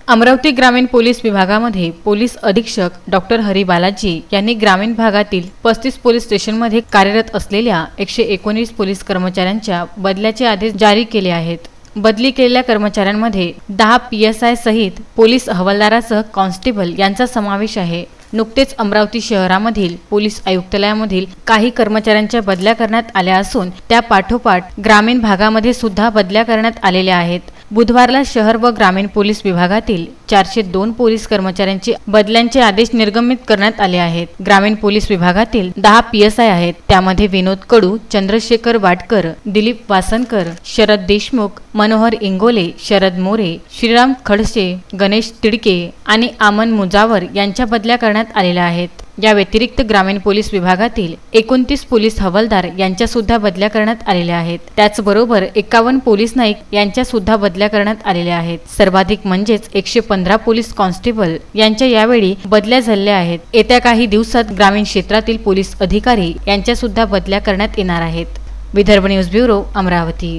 अमरावती ग्रामीण पोलीस विभागामध्ये पोलीस अधीक्षक डॉक्टर हरी बालाजी यांनी ग्रामीण भागातील 35 पोलीस स्टेशनमध्ये कार्यरत असलेल्या 119 पोलीस कर्मचाऱ्यांच्या बदल्याचे आदेश जारी केले आहेत। बदली केलेल्या कर्मचाऱ्यांमध्ये 10 PSI सहित पोलीस हवालदारासह कॉन्स्टेबल यांचा समावेश आहे। नुकतेच अमरावती शहरामधील पोलीस आयुक्तालयामधील काही कर्मचाऱ्यांच्या बदल्या करण्यात आल्या असून त्या पाठोपाठ ग्रामीण भागामध्ये सुद्धा बदल्या करण्यात आलेल्या आहेत। बुधवारला शहर व ग्रामीण पोलीस विभागातील 402 पोलीस कर्मचाऱ्यांची बदल्यांचे आदेश निर्गमित करण्यात आले आहेत। ग्रामीण पोलीस विभागातील 10 PSI आहेत, त्यामध्ये विनोद कडू, चंद्रशेखर वाटकर, दिलीप वासनकर, शरद देशमुख, मनोहर इंगोले, शरद मोरे, श्रीराम खडसे, गणेश तिडके आणि आमन मुजावर यांच्या बदल्या करण्यात आलेल्या आहेत। या व्यतिरिक्त ग्रामीण पोलीस विभागातील 29 पोलीस हवालदार यांच्या सुद्धा बदल्या करण्यात आलेल्या आहेत। त्याचबरोबर 51 पोलीस नाईक यांच्या सुद्धा बदल्या करण्यात आलेल्या आहेत। सर्वाधिक म्हणजेच 115 पोलीस कॉन्स्टेबल यांच्या यावेळी बदल्या झालेल्या आहेत। येत्या काही दिवसात ग्रामीण क्षेत्रातील पोलीस अधिकारी यांच्या सुद्धा बदल्या करण्यात येणार आहेत। Vidarbha news bureau, Amravati.